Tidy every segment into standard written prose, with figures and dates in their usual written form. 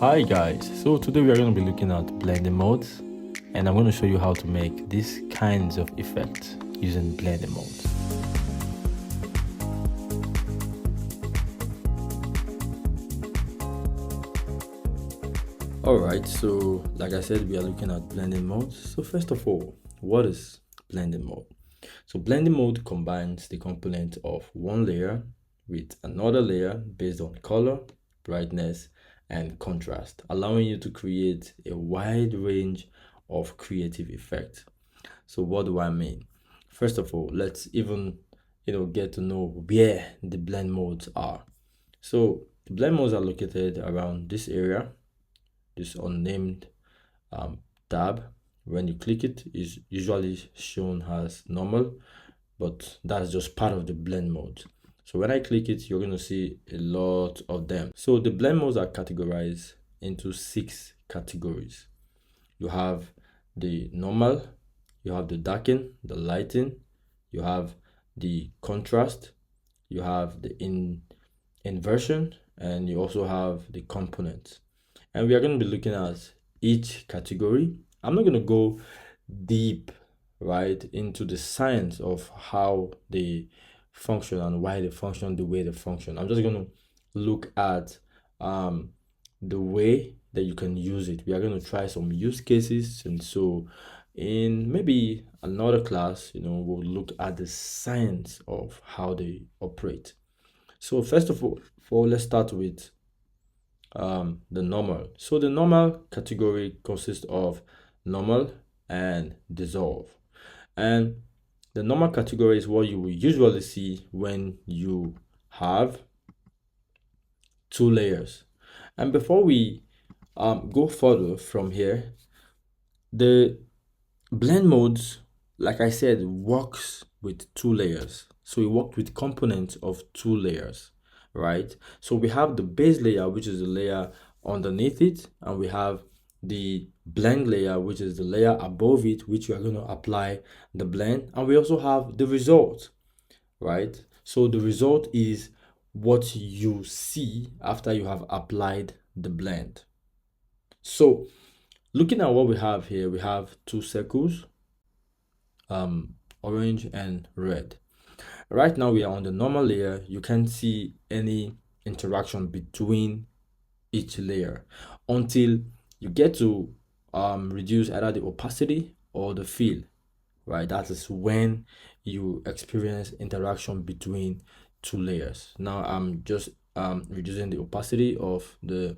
Hi guys, so today we are going to be looking at blending modes, and I'm going to show you how to make these kinds of effects using blending modes. Alright, so like I said, we are looking at blending modes. So first of all, what is blending mode? So blending mode combines the component of one layer with another layer based on color, brightness, and contrast, allowing you to create a wide range of creative effects. So what do I mean? First of all, let's even get to know where the blend modes are. So the blend modes are located around this area, this unnamed tab. When you click it, is usually shown as normal, but that's just part of the blend mode. So when I click it, you're going to see a lot of them. So the blend modes are categorized into 6 categories. You have the normal, you have the darken, the lighten, you have the contrast, you have the inversion, and you also have the component. And we are going to be looking at each category. I'm not going to go deep right into the science of how they function and why they function the way they function. I'm just going to look at the way that you can use it. We are going to try some use cases, and so in maybe another class, we'll look at the science of how they operate. So first of all, let's start with the normal. So the normal category consists of normal and dissolve. And the normal category is what you will usually see when you have 2 layers. And before we go further from here, the blend modes, like I said, works with 2 layers. So it works with components of 2 layers, right? So we have the base layer, which is the layer underneath it, and we have the blend layer, which is the layer above it, which we are going to apply the blend. And we also have the result, right? So the result is what you see after you have applied the blend. So looking at what we have here, we have 2 circles, orange and red. Right now we are on the normal layer. You can't see any interaction between each layer until you get to reduce either the opacity or the fill, right? That is when you experience interaction between 2 layers. Now I'm just reducing the opacity of the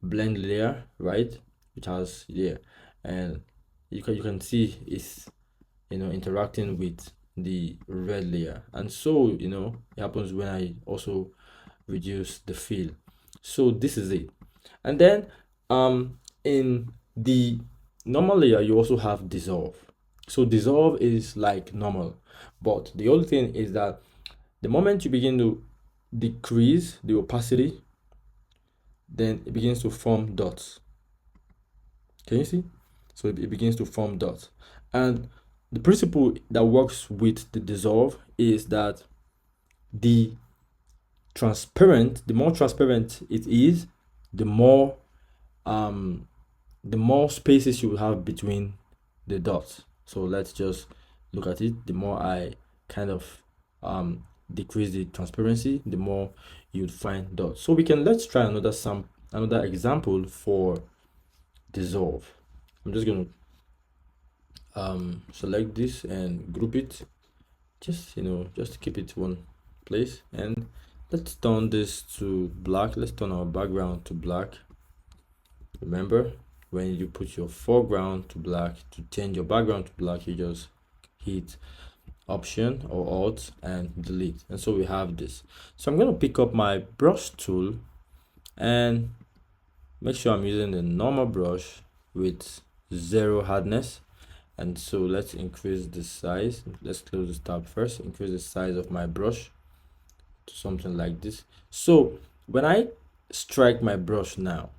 blend layer, right, which has here, and you can see it's interacting with the red layer. And so it happens when I also reduce the fill. So this is it. And then in the normal layer you also have dissolve. So dissolve is like normal, but the only thing is that the moment you begin to decrease the opacity, then it begins to form dots. Can you see? So it begins to form dots. And the principle that works with the dissolve is that the more transparent it is, the more spaces you will have between the dots. So let's just look at it. The more I kind of decrease the transparency, the more you'd find dots. So let's try another example for dissolve. I'm just going to select this and group it, just keep it one place, and let's turn this to black. Let's turn our background to black. Remember, when you put your foreground to black, to change your background to black, you just hit option or alt and delete, and so we have this. So I'm going to pick up my brush tool and make sure I'm using the normal brush with 0 hardness. And so let's increase the size. Let's close this tab first. Increase the size of my brush to something like this. So when I strike my brush now,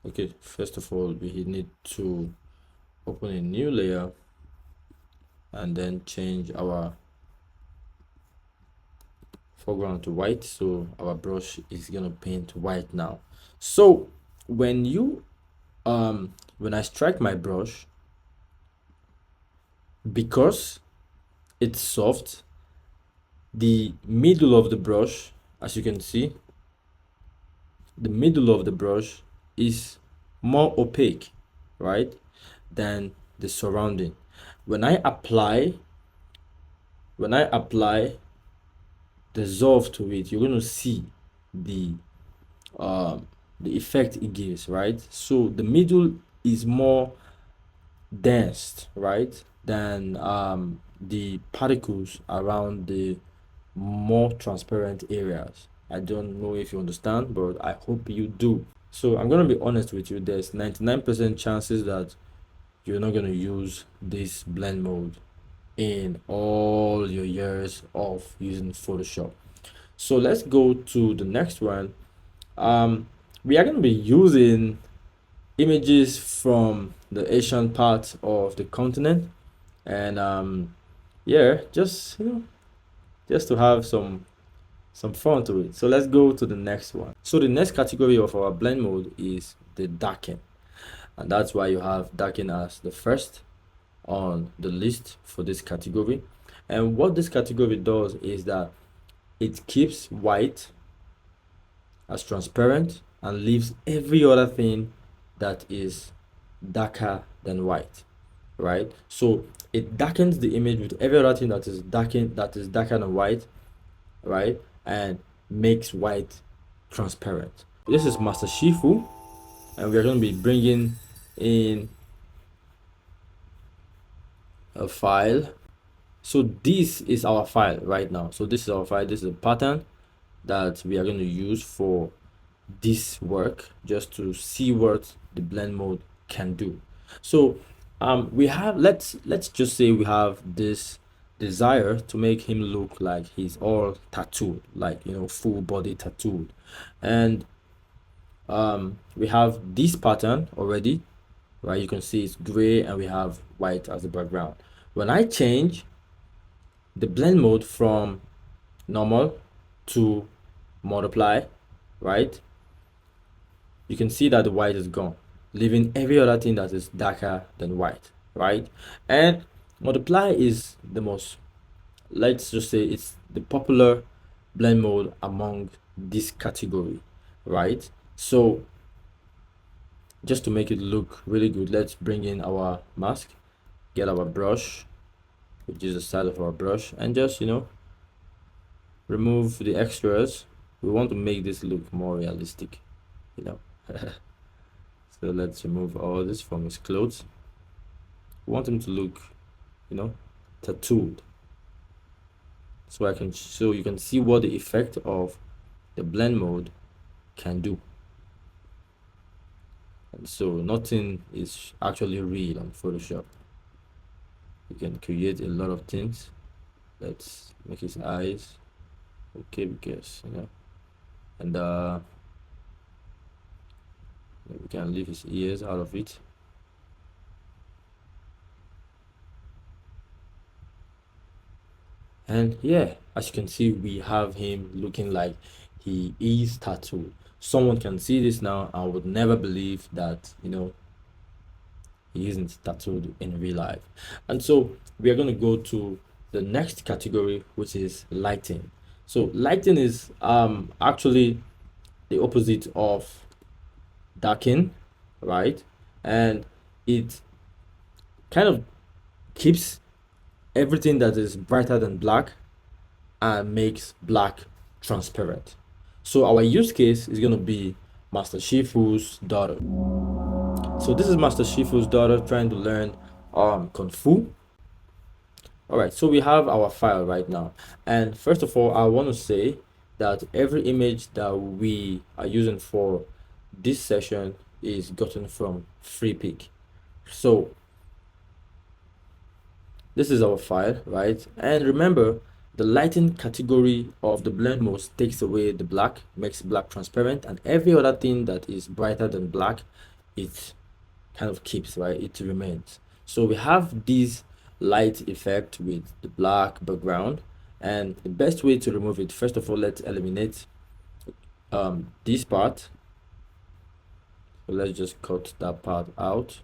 okay, first of all we need to open a new layer and then change our foreground to white, so our brush is gonna paint white now. So when I strike my brush, because it's soft, the middle of the brush, as you can see, the middle of the brush is more opaque, right, than the surrounding. When I apply dissolve to it, you're going to see the effect it gives, right? So the middle is more dense, right, than the particles around the more transparent areas. I don't know if you understand, but I hope you do. So I'm going to be honest with you, there's 99% chances that you're not going to use this blend mode in all your years of using Photoshop. So let's go to the next one. We are going to be using images from the Asian part of the continent, and yeah, just just to have some fun to it. So let's go to the next one. So the next category of our blend mode is the darken, and that's why you have darken as the first on the list for this category. And what this category does is that it keeps white as transparent and leaves every other thing that is darker than white, right? So it darkens the image with every other thing that is darker than white, right, and makes white transparent. This is Master Shifu, and we are going to be bringing in a file. So this is our file right now. So this is our file. This is a pattern that we are going to use for this work, just to see what the blend mode can do. So we have, let's just say we have this desire to make him look like he's all tattooed, like, full body tattooed, and we have this pattern already, right? You can see it's gray and we have white as the background. When I change the blend mode from normal to multiply, right, you can see that the white is gone, leaving every other thing that is darker than white, right? And multiply is the most, let's just say it's the popular blend mode among this category, right? So just to make it look really good, let's bring in our mask, get our brush, which is the side of our brush, and just remove the extras. We want to make this look more realistic, so let's remove all this from his clothes. We want him to look tattooed, so you can see what the effect of the blend mode can do. And so nothing is actually real on Photoshop. You can create a lot of things. Let's make his eyes okay, because and we can leave his ears out of it. And yeah, as you can see, we have him looking like he is tattooed. Someone can see this now and would never believe that he isn't tattooed in real life. And so we are going to go to the next category, which is lighting. So lighting is actually the opposite of darken, right? And it kind of keeps everything that is brighter than black and makes black transparent. So our use case is going to be Master Shifu's daughter. So this is Master Shifu's daughter trying to learn Kung Fu. All right, so we have our file right now. And first of all, I want to say that every image that we are using for this session is gotten from FreePic. So this is our file, right? And remember, the lighting category of the blend mode takes away the black, makes black transparent, and every other thing that is brighter than black, it kind of keeps, right? It remains. So we have this light effect with the black background, And the best way to remove it, first of all, let's eliminate this part. So let's just cut that part out,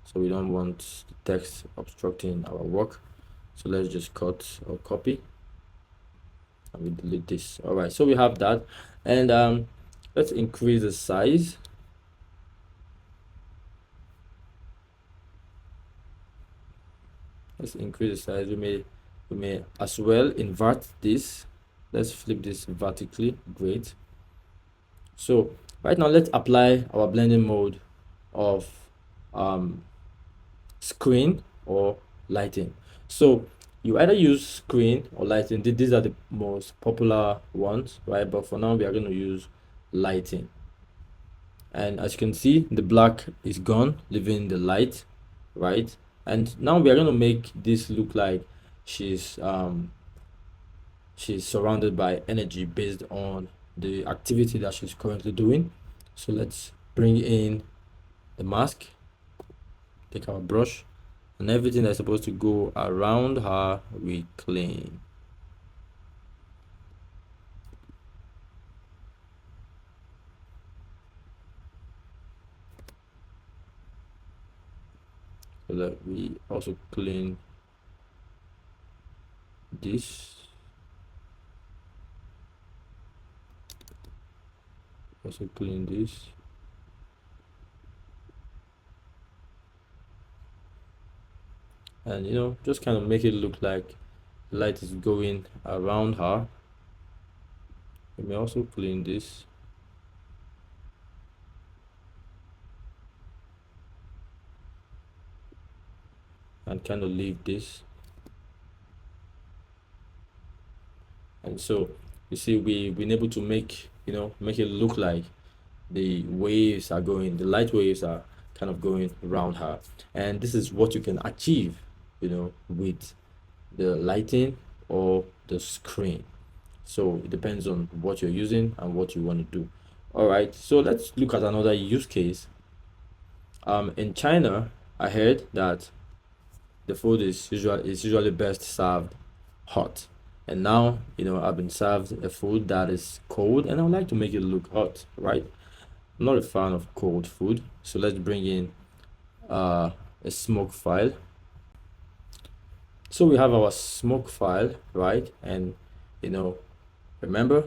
so we don't want the text obstructing our work. So let's just cut or copy, and we delete this. All right, so we have that. And let's increase the size. Let's increase the size. We may as well invert this. Let's flip this vertically. Great. So right now, let's apply our blending mode of screen or lighting. So you either use screen or lighting. These are the most popular ones, right? But for now, we are going to use lighting. And as you can see, the black is gone, leaving the light, right? And now we are going to make this look like she's surrounded by energy based on the activity that she's currently doing. So let's bring in the mask, take our brush, and everything that's supposed to go around her, we clean. So that we also clean this. Also clean this. And just kind of make it look like light is going around her. We may also clean this. And kind of leave this. And so you see, we've been able to make it look like the waves are going, the light waves are kind of going around her. And this is what you can achieve with the lighting or the screen. So it depends on what you're using and what you want to do. All right, so let's look at another use case. In China, I heard that the food is usually best served hot. And now, I've been served a food that is cold, and I would like to make it look hot, right? I'm not a fan of cold food, so let's bring in a smoke file. So we have our smoke file, right? And remember,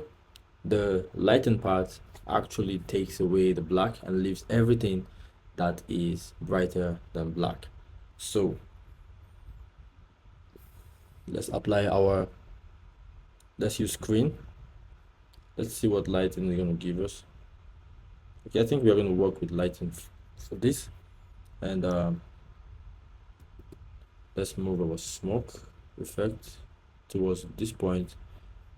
the lighten part actually takes away the black and leaves everything that is brighter than black. So let's use screen. Let's see what lighting is going to give us. Okay, I think we are going to work with lighting for this. And let's move our smoke effect towards this point,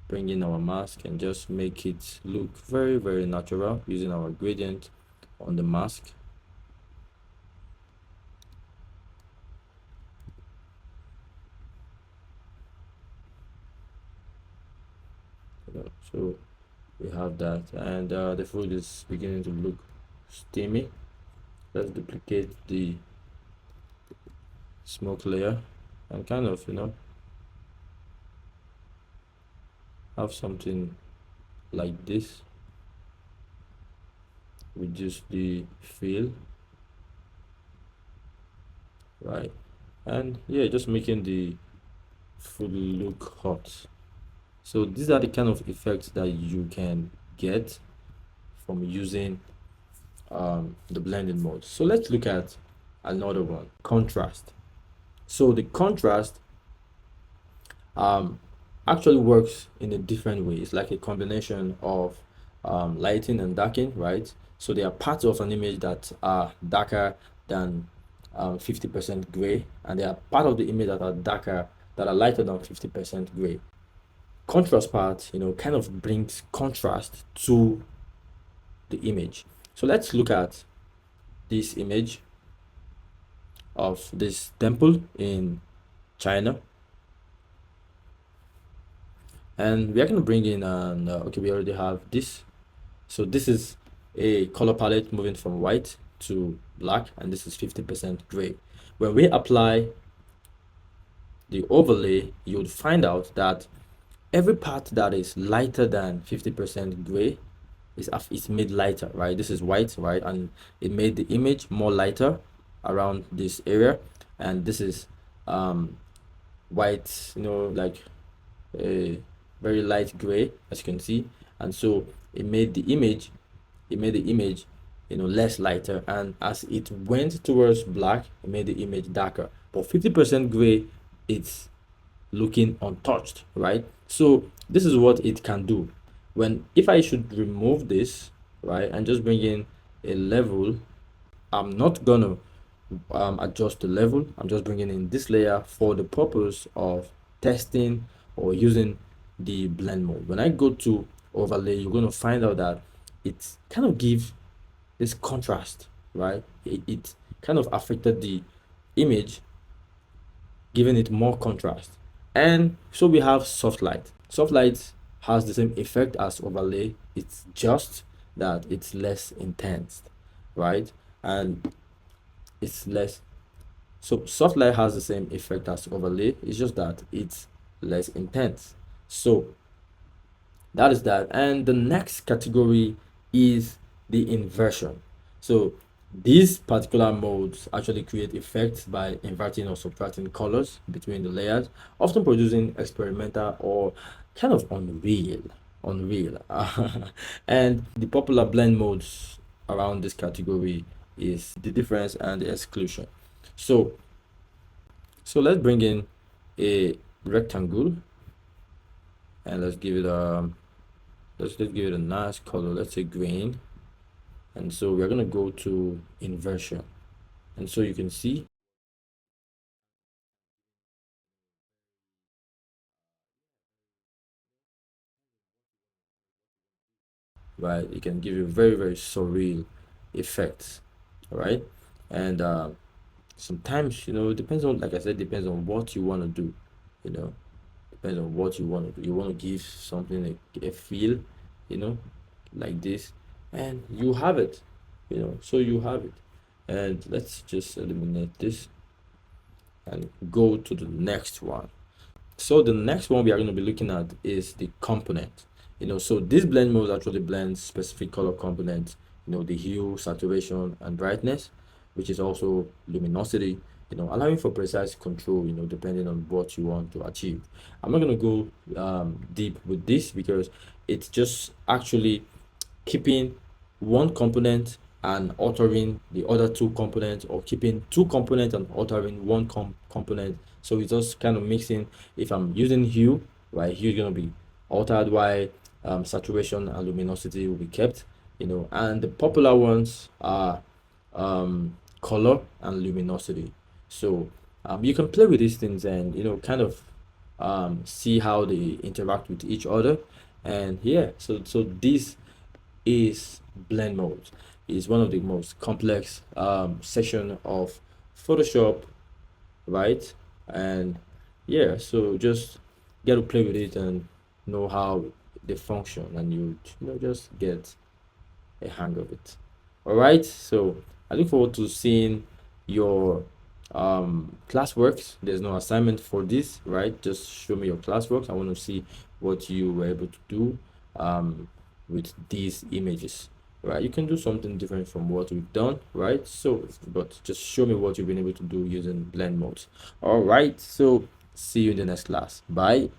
bring in our mask, and just make it look very, very natural using our gradient on the mask. So we have that, and the food is beginning to look steamy. Let's duplicate the smoke layer and kind of have something like this. Reduce the fill, right? And yeah, just making the food look hot. So these are the kind of effects that you can get from using the blending mode. So let's look at another one, contrast. So the contrast actually works in a different way. It's like a combination of lighting and darkening, right? So there are parts of an image that are darker than 50% gray, and there are part of the image that are lighter than 50% gray. Contrast part kind of brings contrast to the image. So let's look at this image of this temple in China, and we are going to bring in okay, we already have this. So this is a color palette moving from white to black, and this is 50% gray. When we apply the overlay, you would find out that every part that is lighter than 50% gray is made lighter, right? This is white, right? And it made the image more lighter around this area. And this is white, like a very light gray, as you can see. And so it made the image, less lighter. And as it went towards black, it made the image darker. But 50% gray, it's looking untouched, right? So this is what it can do. If I should remove this, right, and just bring in a level, I'm not gonna adjust the level. I'm just bringing in this layer for the purpose of testing or using the blend mode. When I go to overlay, you're going to find out that it kind of gives this contrast, right? It kind of affected the image, giving it more contrast. And so we have soft light. Soft light has the same effect as overlay. It's just that it's less intense, right? And it's less. So soft light has the same effect as overlay. It's just that it's less intense. So that is that. And the next category is the inversion. So these particular modes actually create effects by inverting or subtracting colors between the layers, often producing experimental or kind of unreal. And the popular blend modes around this category is the difference and the exclusion. So let's bring in a rectangle and let's give it let's give it a nice color, let's say green. And so we're going to go to inversion, and so you can see, right, it can give you very, very surreal effects. All right. And sometimes, it depends on, like I said, depends on what you want to do. Depends on what you want to do. You want to give something a feel, like this, and you have it. So you have it. And let's just eliminate this and go to the next one. So the next one we are going to be looking at is the component. So this blend mode actually blends specific color components, the hue, saturation, and brightness, which is also luminosity, allowing for precise control, depending on what you want to achieve. I'm not going to go deep with this because it's just actually keeping one component and altering the other two components, or keeping two components and altering one component. So it's just kind of mixing. If I'm using hue, right, hue is going to be altered, while saturation and luminosity will be kept, and the popular ones are color and luminosity. So you can play with these things and kind of see how they interact with each other. And yeah, so this is blend mode. Is one of the most complex section of Photoshop, right? And yeah, so just get to play with it and know how they function, and you just get a hang of it. All right, so I look forward to seeing your classworks. There's no assignment for this, right? Just show me your classworks. I want to see what you were able to do with these images, right? You can do something different from what we've done, right? So but just show me what you've been able to do using blend modes. All right, so see you in the next class. Bye.